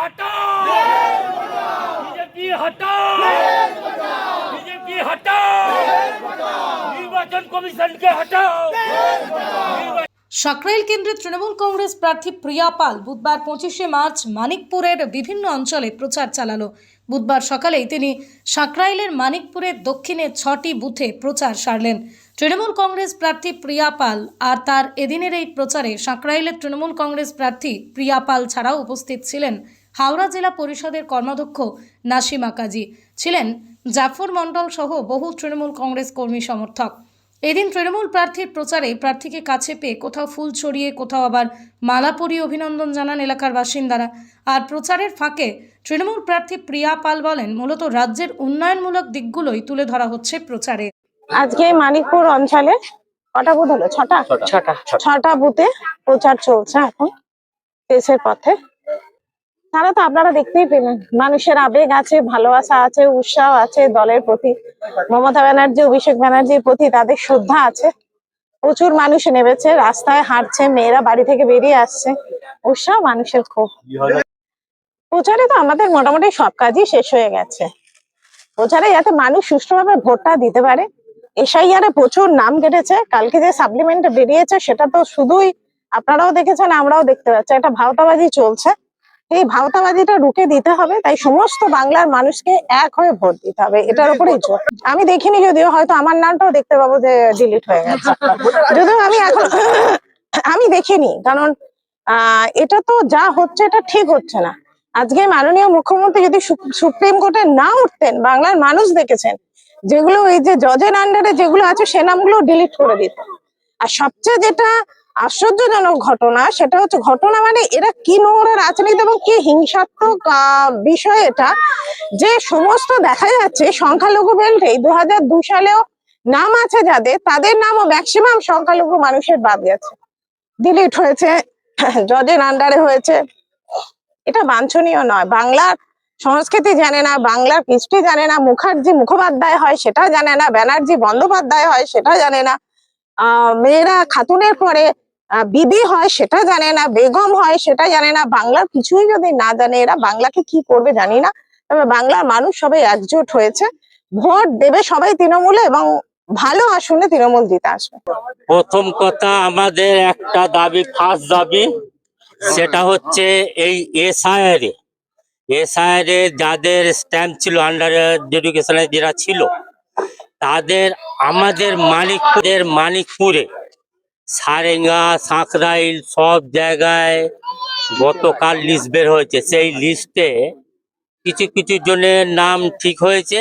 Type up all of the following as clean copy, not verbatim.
हटाओ, बीजेपी हटाओ, बीजेपी हटाओ, निर्वाचन कमीशन के हटाओ। সাকরাইল কেন্দ্রে তৃণমূল কংগ্রেস প্রার্থী প্রিয়া পাল বুধবার 25শে মার্চ মানিকপুরের বিভিন্ন অঞ্চলে প্রচার চালালো। বুধবার সকালেই তিনি সাকরাইলের মানিকপুরের দক্ষিণে 6টি বুথে প্রচার সারলেন। তৃণমূল কংগ্রেস প্রার্থী প্রিয়া পাল আর তার এদিনের এই প্রচারে সাকরাইলের তৃণমূল কংগ্রেস প্রার্থী প্রিয়া পাল ছাড়াও উপস্থিত ছিলেন হাওড়া জেলা পরিষদের কর্মাধ্যক্ষ নাসিমা কাজী, ছিলেন জাফর মণ্ডল সহ বহু তৃণমূল কংগ্রেস কর্মী সমর্থক। এদিন তৃণমূল প্রার্থীর প্রচারে প্রার্থীকে কাছে পেয়ে কোথাও ফুল ছড়িয়ে কোথাও আবার মালা পরিয়ে অভিনন্দন জানান এলাকার বাসিন্দারা। আর প্রচারের ফাঁকে তৃণমূল প্রার্থী প্রিয়া পাল বলেন, মূলত রাজ্যের উন্নয়নমূলক দিকগুলোই তুলে ধরা হচ্ছে প্রচারে। আজকে মানিকপুর অঞ্চলে কটা বুথ হলো? ছটা বুথে প্রচার চলছে এখন দেশের পথে। তারা তো আপনারা দেখতেই পেলেন, মানুষের আবেগ আছে, ভালোবাসা আছে, উৎসাহ আছে দলের প্রতি। মমতা ব্যানার্জি, অভিষেক ব্যানার্জির প্রতি তাদের শ্রদ্ধা আছে। প্রচুর মানুষ নেমেছে, রাস্তায় হাঁটছে, মেয়েরা বাড়ি থেকে বেরিয়ে আসছে, উৎসাহ মানুষের খুব। প্রচারে তো আমাদের মোটামুটি সব কাজই শেষ হয়ে গেছে। প্রচারে যাতে মানুষ সুষ্ঠুভাবে ভোটটা দিতে পারে, এসআইআর প্রচুর নাম কেটেছে। কালকে যে সাপ্লিমেন্টে বেরিয়েছে সেটা তো শুধুই আপনারাও দেখেছেন, আমরাও দেখতে পাচ্ছি, একটা ভাওতাবাজি চলছে। এই ভাওতাবাজিটা রুখে দিতে হবে, তাই সমস্ত বাংলার মানুষকে এক হয়ে ভোট দিতে হবে, এটার উপরেই জোর। আমি দেখিনি, যদিও হয়তো আমার নামটাও দেখতে পাবো যে ডিলিট হয়ে গেছে, যদিও আমি দেখিনি, কারণ এটা তো যা হচ্ছে এটা ঠিক হচ্ছে না। আজকে মাননীয় মুখ্যমন্ত্রী যদি সুপ্রিম কোর্টে না উঠতেন, বাংলার মানুষ দেখেছেন যেগুলো এই যে জজের আন্ডারে যেগুলো আছে সে নামগুলো ডিলিট করে দিত। আর সবচেয়ে যেটা আশ্চর্যজনক ঘটনা, সেটা হচ্ছে ঘটনা মানে এরা কি নোংরা রাজনীতি এবং কি হিংসাত্মক বিষয় এটা, যে সমস্ত দেখা যাচ্ছে সংখ্যালঘু বেল্টে 2002 সালেও নাম আছে যাদের, তাদের নামও ম্যাক্সিমাম সংখ্যালঘু মানুষের বাদ গেছে, ডিলিট হয়েছে, জজের আন্ডারে হয়েছে। এটা বাঞ্ছনীয় নয়। বাংলার সংস্কৃতি জানে না, বাংলার কৃষ্টি জানে না, মুখার্জি মুখোপাধ্যায় হয় সেটা জানে না, ব্যানার্জি বন্দ্যোপাধ্যায় হয় সেটা জানে না, মেয়েরা খাতুনের পরে বিবি হয় সেটা জানে না, বেগম হয় সেটা জানে না। বাংলার কিছুই যদি না জানে এরা, বাংলাকে কি করবে জানি না। তবে বাংলার মানুষ সবাই একজোট হয়েছে, ভোট দেবে সবাই তৃণমূলে এবং ভালো আসনে তৃণমূল জিতে আসবে। প্রথম কথা, আমাদের একটা দাবি, ফার্স্ট দাবি, সেটা হচ্ছে এই এসআইআর যাদের স্ট্যাম্প ছিল, আন্ডার এডুকেশনে যারা ছিল, তাদের আমাদের মানিকপুরে সারেঙ্গা, সাঁকরাইল সব জায়গায় গতকাল লিস্ট বের হয়েছে। সেই লিস্টে কিছু কিছু জনের নাম ঠিক হয়েছে,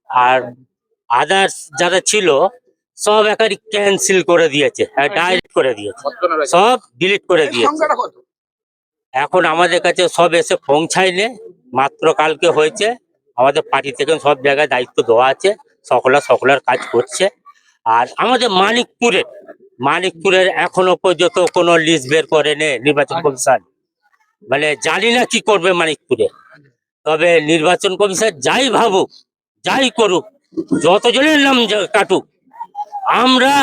আর আদার্স যারা ছিল সব একারি ক্যান্সেল করে দিয়েছে, ডাইরেক্ট করে দিয়েছে, সব ডিলিট করে দিয়েছে। এখন আমাদের কাছে সব এসে পৌঁছায়নি, মাত্র কালকে হয়েছে। আমাদের পার্টি থেকে সব জায়গায় দায়িত্ব দেওয়া আছে, সকলের কাজ করছে। আর আমাদের মানিকপুরের এখনো পর্যন্ত কোনো লিস্ট বের করেনি নির্বাচন কমিশন। মানে জানি না কি করবে মানিকপুরে। তবে নির্বাচন কমিশন যাই ভাবুক, যাই করুক, যতজনের নাম কাটুক, আমরা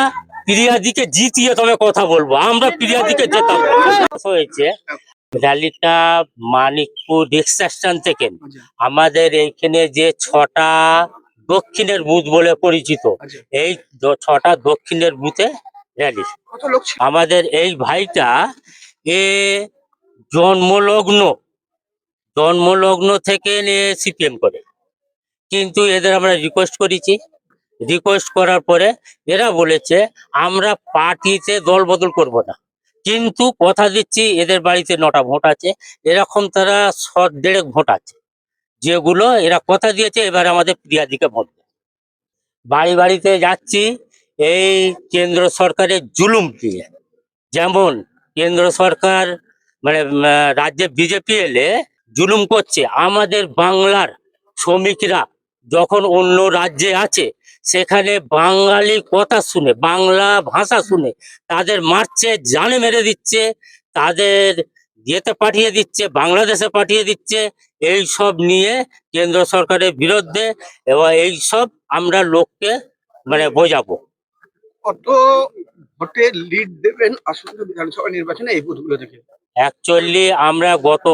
প্রিয়াদিকে জিতিয়ে তবে কথা বলবো, আমরা প্রিয়াদিকে জেতাবো। হয়েছে র্যালিটা মানিকপুর রিক্সা স্ট্যান্ড থেকে আমাদের এইখানে যে 6টা দক্ষিণের বুথ বলে পরিচিত, এই 6টা দক্ষিণের বুথে র্যালি। আমাদের এই ভাইটা এ জন্মলগ্ন থেকে সিপিএম করে, কিন্তু এদের আমরা রিকোয়েস্ট করার পরে এরা বলেছে আমরা পার্টিতে দল বদল করব না, কিন্তু কথা দিচ্ছি এদের বাড়িতে 9টা ভোট আছে, এরকম তারা 1.5 ভোট আছে যেগুলো এরা কথা দিয়েছে এবার আমাদের প্রিয়াদিকে ভোট দেয়। বাড়িতে যাচ্ছি এই কেন্দ্র সরকারের জুলুম দিয়ে। যেমন কেন্দ্র সরকার মানে রাজ্যে বিজেপি এলে জুলুম করছে, আমাদের বাংলার শ্রমিকরা যখন অন্য রাজ্যে আছে সেখানে বাঙালি কথা শুনে, বাংলা ভাষা শুনে তাদের মারছে, জানে মেরে দিচ্ছে, তাদের ইয়েতে পাঠিয়ে দিচ্ছে, বাংলাদেশে পাঠিয়ে দিচ্ছে। এই সব নিয়ে কেন্দ্র সরকারের বিরুদ্ধে, এবং এই সব আমরা লোককে মানে বোঝাবো। কত ভোটে লিড দেবেন আসন্ন বিধানসভা নির্বাচনে এই বুথগুলো থেকে? অ্যাকচুয়ালি আমরা গত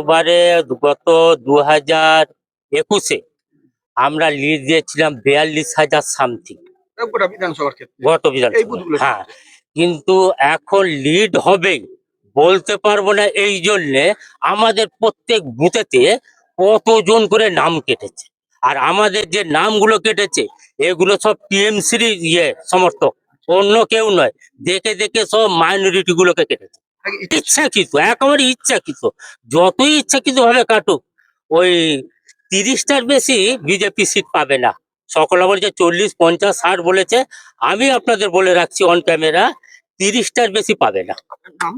2021-এ আমরা লিড দিয়েছিলাম 42,000 সামথিং গোটা বিধানসভার ক্ষেত্রে গত এই বিধানসভা। বুথগুলো হ্যাঁ, কিন্তু এখন লিড হবেই বলতে পারবো না, এই জন্যে আমাদের প্রত্যেক বুথেতে কতজন করে নাম কেটেছে। আর আমাদের যে নামগুলো কেটেছে এগুলো সব টিএমসির সমর্থক, অন্য কেউ নয়। দেখে দেখে সব মাইনরিটি গুলোকে কেটেছে ইচ্ছাকৃত, একেবারে ইচ্ছাকৃত। যতই ইচ্ছাকৃত ভাবে কাটুক, ওই 30টার বেশি বিজেপি সিট পাবে না। সকলে বলছে 40, 50, 60 বলেছে। আমি আপনাদের বলে রাখছি অন ক্যামেরা, 30টার বেশি পাবে না। নাম